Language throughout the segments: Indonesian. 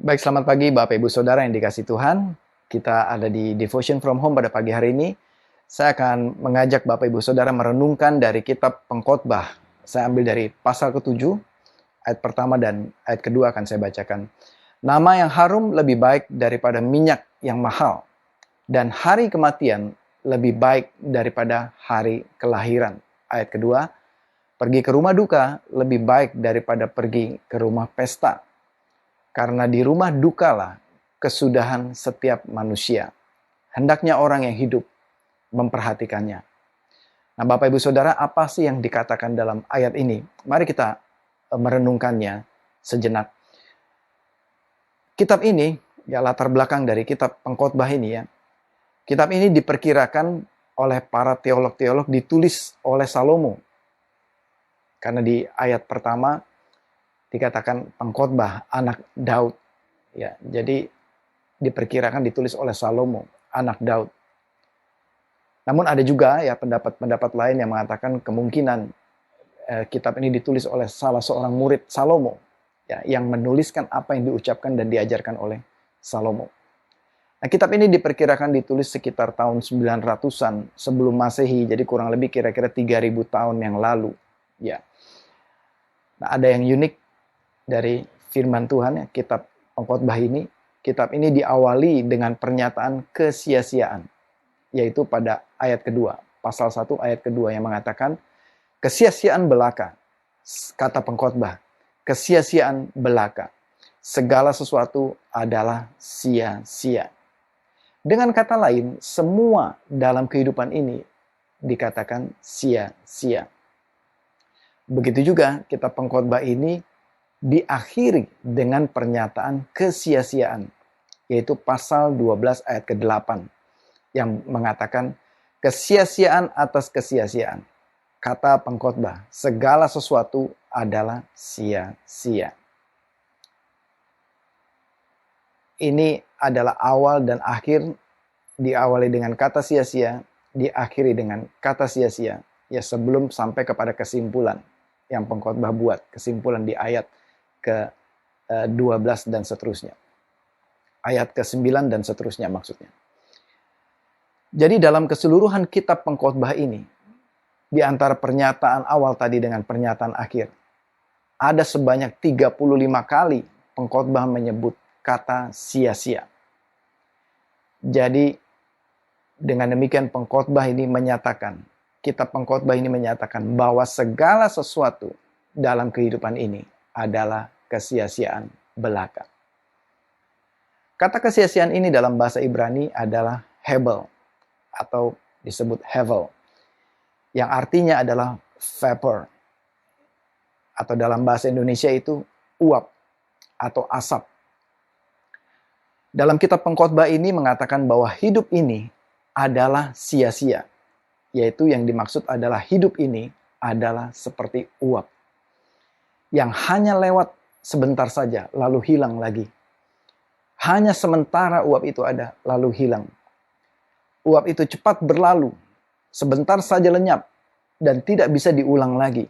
Baik, selamat pagi Bapak Ibu Saudara yang dikasih Tuhan. Kita ada di Devotion from Home pada pagi hari ini. Saya akan mengajak Bapak Ibu Saudara merenungkan dari kitab Pengkhotbah. Saya ambil dari pasal ke-7, ayat pertama dan ayat kedua akan saya bacakan. Nama yang harum lebih baik daripada minyak yang mahal, dan hari kematian lebih baik daripada hari kelahiran. Ayat kedua, pergi ke rumah duka lebih baik daripada pergi ke rumah pesta. Karena di rumah dukalah kesudahan setiap manusia. Hendaknya orang yang hidup memperhatikannya. Nah, Bapak Ibu Saudara, apa sih yang dikatakan dalam ayat ini? Mari kita merenungkannya sejenak. Kitab ini, ya latar belakang dari kitab Pengkhotbah ini ya. Kitab ini diperkirakan oleh para teolog-teolog ditulis oleh Salomo. Karena di ayat pertama dikatakan pengkhotbah anak Daud. Ya, jadi diperkirakan ditulis oleh Salomo, anak Daud. Namun ada juga ya pendapat-pendapat lain yang mengatakan kemungkinan kitab ini ditulis oleh salah seorang murid Salomo, ya, yang menuliskan apa yang diucapkan dan diajarkan oleh Salomo. Nah, kitab ini diperkirakan ditulis sekitar tahun 900-an sebelum Masehi, jadi kurang lebih kira-kira 3000 tahun yang lalu. Ya. Nah, ada yang unik dari firman Tuhan ya, kitab Pengkhotbah ini. Kitab ini diawali dengan pernyataan kesia-siaan, yaitu pada ayat kedua, pasal 1 ayat kedua yang mengatakan, kesia-siaan belaka, kata pengkhotbah, kesia-siaan belaka, segala sesuatu adalah sia-sia. Dengan kata lain, semua dalam kehidupan ini dikatakan sia-sia. Begitu juga kitab Pengkhotbah ini diakhiri dengan pernyataan kesia-siaan, yaitu pasal 12 ayat ke-8 yang mengatakan kesia-siaan atas kesia-siaan. Kata pengkhotbah, segala sesuatu adalah sia-sia. Ini adalah awal dan akhir, diawali dengan kata sia-sia, diakhiri dengan kata sia-sia, ya sebelum sampai kepada kesimpulan yang pengkhotbah buat, kesimpulan di ayat ke-12 dan seterusnya. Ayat ke-9 dan seterusnya maksudnya. Jadi dalam keseluruhan kitab Pengkhotbah ini, di antara pernyataan awal tadi dengan pernyataan akhir, ada sebanyak 35 kali Pengkhotbah menyebut kata sia-sia. Jadi dengan demikian Pengkhotbah ini menyatakan, kitab Pengkhotbah ini menyatakan bahwa segala sesuatu dalam kehidupan ini adalah kesia-siaan belaka. Kata kesia-siaan ini dalam bahasa Ibrani adalah hebel atau disebut hevel, yang artinya adalah vapor, atau dalam bahasa Indonesia itu uap atau asap. Dalam kitab Pengkhotbah ini mengatakan bahwa hidup ini adalah sia-sia, yaitu yang dimaksud adalah hidup ini adalah seperti uap yang hanya lewat sebentar saja, lalu hilang lagi. Hanya sementara uap itu ada, lalu hilang. Uap itu cepat berlalu, sebentar saja lenyap, dan tidak bisa diulang lagi.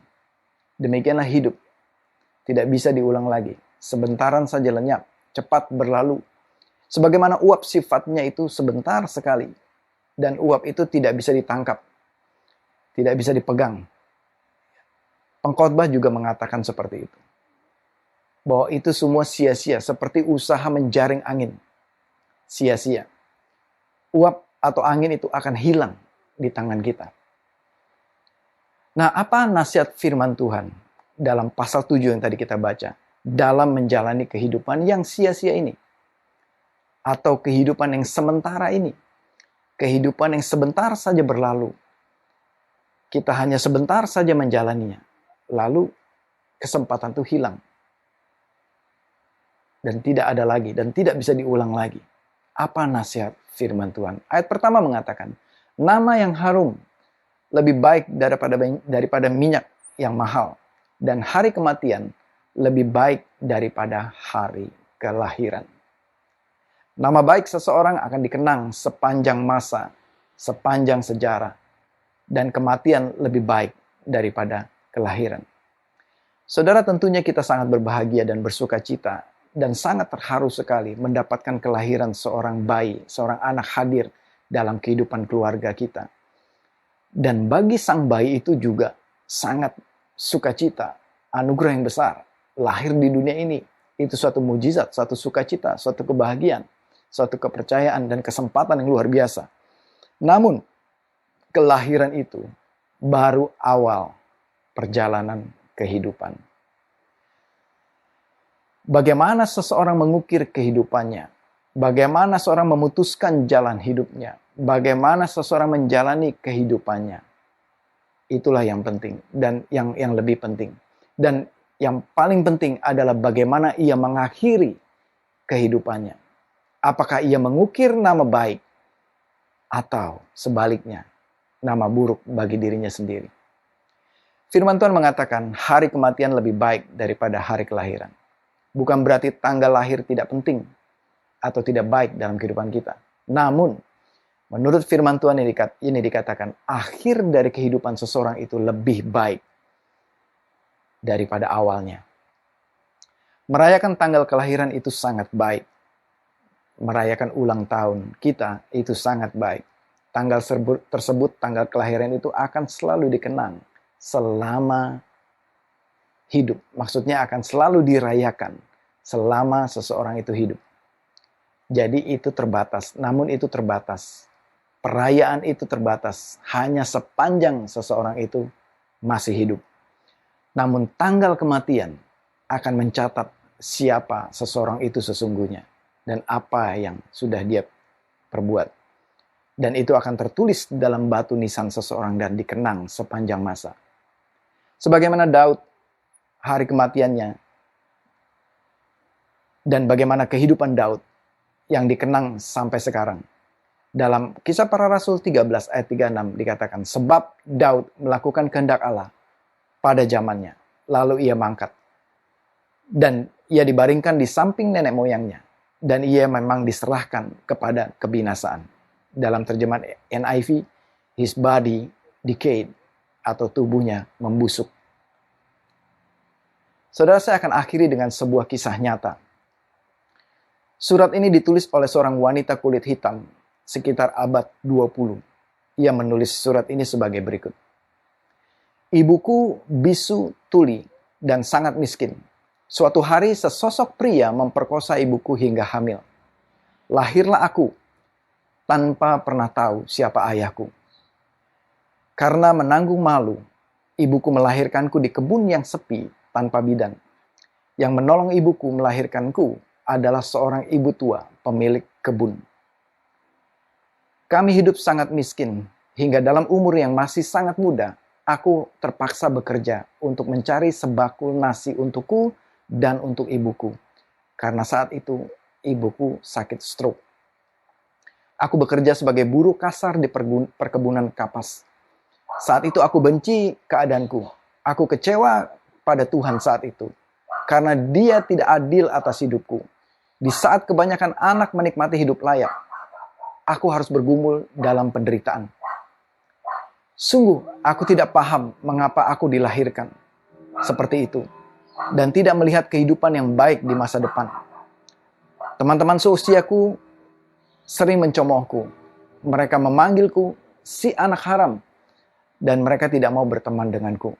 Demikianlah hidup. Tidak bisa diulang lagi. Sebentaran saja lenyap, cepat berlalu. Sebagaimana uap sifatnya itu sebentar sekali. Dan uap itu tidak bisa ditangkap. Tidak bisa dipegang. Pengkhotbah juga mengatakan seperti itu. Bahwa itu semua sia-sia, seperti usaha menjaring angin. Sia-sia. Uap atau angin itu akan hilang di tangan kita. Nah, apa nasihat firman Tuhan dalam pasal 7 yang tadi kita baca? Dalam menjalani kehidupan yang sia-sia ini. Atau kehidupan yang sementara ini. Kehidupan yang sebentar saja berlalu. Kita hanya sebentar saja menjalaninya. Lalu kesempatan itu hilang. Dan tidak ada lagi, dan tidak bisa diulang lagi. Apa nasihat firman Tuhan? Ayat pertama mengatakan, nama yang harum lebih baik daripada minyak yang mahal, dan hari kematian lebih baik daripada hari kelahiran. Nama baik seseorang akan dikenang sepanjang masa, sepanjang sejarah, dan kematian lebih baik daripada kelahiran. Saudara, tentunya kita sangat berbahagia dan bersuka cita dan sangat terharu sekali mendapatkan kelahiran seorang bayi, seorang anak hadir dalam kehidupan keluarga kita. Dan bagi sang bayi itu juga sangat sukacita, anugerah yang besar, lahir di dunia ini. Itu suatu mujizat, suatu sukacita, suatu kebahagiaan, suatu kepercayaan dan kesempatan yang luar biasa. Namun, kelahiran itu baru awal perjalanan kehidupan. Bagaimana seseorang mengukir kehidupannya, bagaimana seorang memutuskan jalan hidupnya, bagaimana seseorang menjalani kehidupannya. Itulah yang penting dan yang lebih penting. Dan yang paling penting adalah bagaimana ia mengakhiri kehidupannya. Apakah ia mengukir nama baik atau sebaliknya, nama buruk bagi dirinya sendiri. Firman Tuhan mengatakan hari kematian lebih baik daripada hari kelahiran. Bukan berarti tanggal lahir tidak penting atau tidak baik dalam kehidupan kita. Namun, menurut firman Tuhan ini dikatakan, akhir dari kehidupan seseorang itu lebih baik daripada awalnya. Merayakan tanggal kelahiran itu sangat baik. Merayakan ulang tahun kita itu sangat baik. Tanggal tersebut, tanggal kelahiran itu akan selalu dikenang selama hidup. Maksudnya akan selalu dirayakan selama seseorang itu hidup. Jadi itu terbatas, namun itu terbatas. Perayaan itu terbatas hanya sepanjang seseorang itu masih hidup. Namun tanggal kematian akan mencatat siapa seseorang itu sesungguhnya dan apa yang sudah dia perbuat. Dan itu akan tertulis dalam batu nisan seseorang dan dikenang sepanjang masa. Sebagaimana Daud, hari kematiannya, dan bagaimana kehidupan Daud yang dikenang sampai sekarang. Dalam Kisah Para Rasul 13 ayat 36 dikatakan, sebab Daud melakukan kehendak Allah pada zamannya, lalu ia mangkat. Dan ia dibaringkan di samping nenek moyangnya, dan ia memang diserahkan kepada kebinasaan. Dalam terjemahan NIV, his body decayed, atau tubuhnya membusuk. Saudara, saya akan akhiri dengan sebuah kisah nyata. Surat ini ditulis oleh seorang wanita kulit hitam sekitar abad 20. Ia menulis surat ini sebagai berikut. Ibuku bisu tuli dan sangat miskin. Suatu hari sesosok pria memperkosa ibuku hingga hamil. Lahirlah aku tanpa pernah tahu siapa ayahku. Karena menanggung malu, ibuku melahirkanku di kebun yang sepi tanpa bidan. Yang menolong ibuku melahirkanku adalah seorang ibu tua pemilik kebun. Kami hidup sangat miskin, hingga dalam umur yang masih sangat muda, aku terpaksa bekerja untuk mencari sebakul nasi untukku dan untuk ibuku. Karena saat itu ibuku sakit stroke. Aku bekerja sebagai buruh kasar di perkebunan kapas. Saat itu aku benci keadaanku. Aku kecewa pada Tuhan saat itu. Karena Dia tidak adil atas hidupku. Di saat kebanyakan anak menikmati hidup layak, aku harus bergumul dalam penderitaan. Sungguh, aku tidak paham mengapa aku dilahirkan seperti itu. Dan tidak melihat kehidupan yang baik di masa depan. Teman-teman seusiaku sering mencemoohku. Mereka memanggilku si anak haram. Dan mereka tidak mau berteman denganku.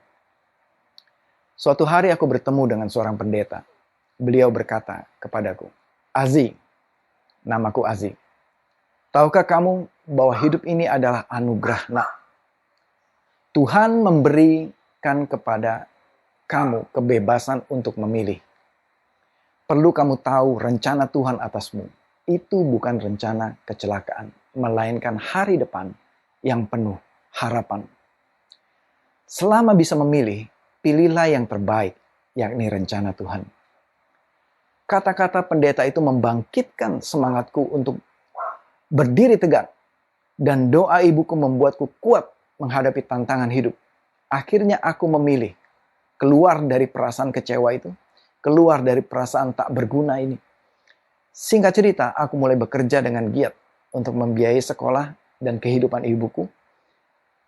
Suatu hari aku bertemu dengan seorang pendeta. Beliau berkata kepadaku, Azi, namaku Azi. Tahukah kamu bahwa hidup ini adalah anugerah, nak? Tuhan memberikan kepada kamu kebebasan untuk memilih. Perlu kamu tahu rencana Tuhan atasmu. Itu bukan rencana kecelakaan, melainkan hari depan yang penuh harapan. Selama bisa memilih, pilihlah yang terbaik, yakni rencana Tuhan. Kata-kata pendeta itu membangkitkan semangatku untuk berdiri tegak. Dan doa ibuku membuatku kuat menghadapi tantangan hidup. Akhirnya aku memilih keluar dari perasaan kecewa itu, keluar dari perasaan tak berguna ini. Singkat cerita, aku mulai bekerja dengan giat untuk membiayai sekolah dan kehidupan ibuku.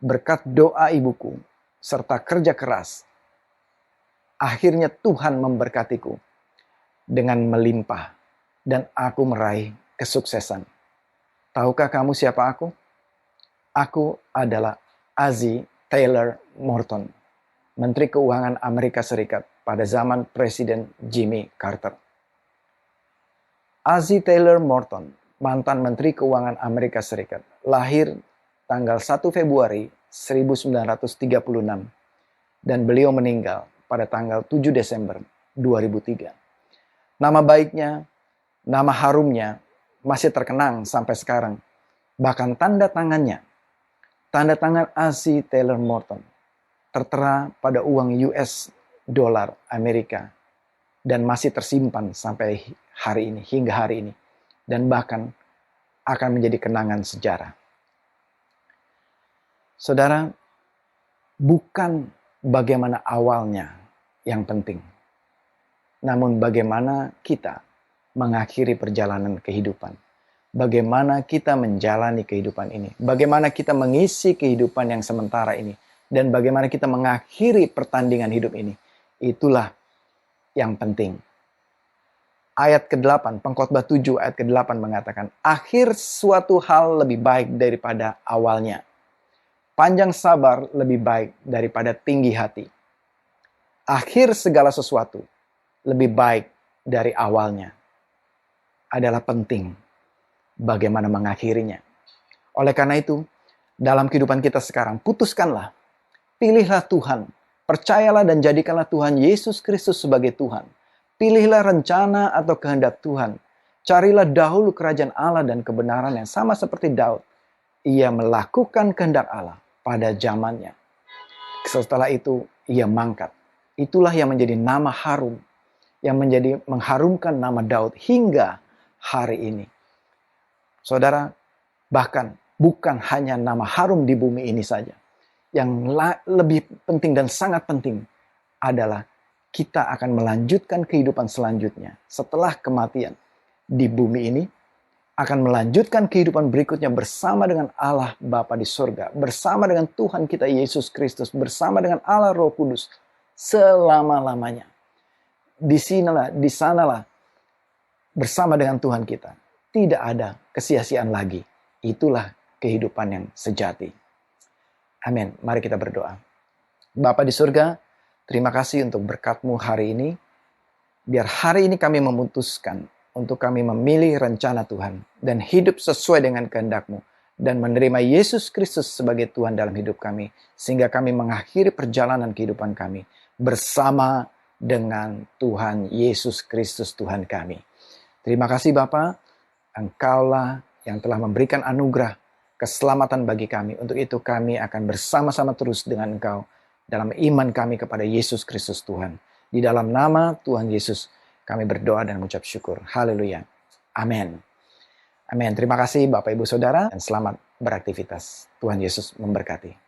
Berkat doa ibuku, serta kerja keras, akhirnya Tuhan memberkatiku. dengan melimpah dan aku meraih kesuksesan. Tahukah kamu siapa aku? Aku adalah Ozzie Taylor Morton, Menteri Keuangan Amerika Serikat pada zaman Presiden Jimmy Carter. Ozzie Taylor Morton, mantan Menteri Keuangan Amerika Serikat, lahir tanggal 1 Februari 1936 dan beliau meninggal pada tanggal 7 Desember 2003. Nama baiknya, nama harumnya masih terkenang sampai sekarang. Bahkan tanda tangannya, tanda tangan Ozzie Taylor Morton, tertera pada uang US dolar Amerika dan masih tersimpan sampai hari ini, hingga hari ini. Dan bahkan akan menjadi kenangan sejarah. Saudara, bukan bagaimana awalnya yang penting, namun bagaimana kita mengakhiri perjalanan kehidupan. Bagaimana kita menjalani kehidupan ini. Bagaimana kita mengisi kehidupan yang sementara ini. Dan bagaimana kita mengakhiri pertandingan hidup ini. Itulah yang penting. Ayat ke-8, Pengkhotbah 7 ayat ke-8 mengatakan, akhir suatu hal lebih baik daripada awalnya. Panjang sabar lebih baik daripada tinggi hati. Akhir segala sesuatu lebih baik dari awalnya. Adalah penting bagaimana mengakhirinya. Oleh karena itu, dalam kehidupan kita sekarang, putuskanlah. Pilihlah Tuhan. Percayalah dan jadikanlah Tuhan Yesus Kristus sebagai Tuhan. Pilihlah rencana atau kehendak Tuhan. Carilah dahulu kerajaan Allah dan kebenaran yang sama seperti Daud. Ia melakukan kehendak Allah pada zamannya. Setelah itu, ia mangkat. Itulah yang menjadi nama harum. Yang menjadi mengharumkan nama Daud hingga hari ini. Saudara, bahkan bukan hanya nama harum di bumi ini saja. Yang lebih penting dan sangat penting adalah kita akan melanjutkan kehidupan selanjutnya. Setelah kematian di bumi ini, akan melanjutkan kehidupan berikutnya bersama dengan Allah Bapa di surga. Bersama dengan Tuhan kita Yesus Kristus. Bersama dengan Allah Roh Kudus. Selama-lamanya. Di sanalah bersama dengan Tuhan kita. Tidak ada kesia-siaan lagi. Itulah kehidupan yang sejati. Amin. Mari kita berdoa. Bapa di surga, terima kasih untuk berkat-Mu hari ini. Biar hari ini kami memutuskan untuk kami memilih rencana Tuhan. Dan hidup sesuai dengan kehendak-Mu. Dan menerima Yesus Kristus sebagai Tuhan dalam hidup kami. Sehingga kami mengakhiri perjalanan kehidupan kami. Bersama dengan Tuhan Yesus Kristus Tuhan kami. Terima kasih Bapa. Engkaulah yang telah memberikan anugerah keselamatan bagi kami. Untuk itu kami akan bersama-sama terus dengan Engkau dalam iman kami kepada Yesus Kristus Tuhan. Di dalam nama Tuhan Yesus kami berdoa dan mengucap syukur. Haleluya. Amin. Amin. Terima kasih Bapak Ibu Saudara dan selamat beraktivitas. Tuhan Yesus memberkati.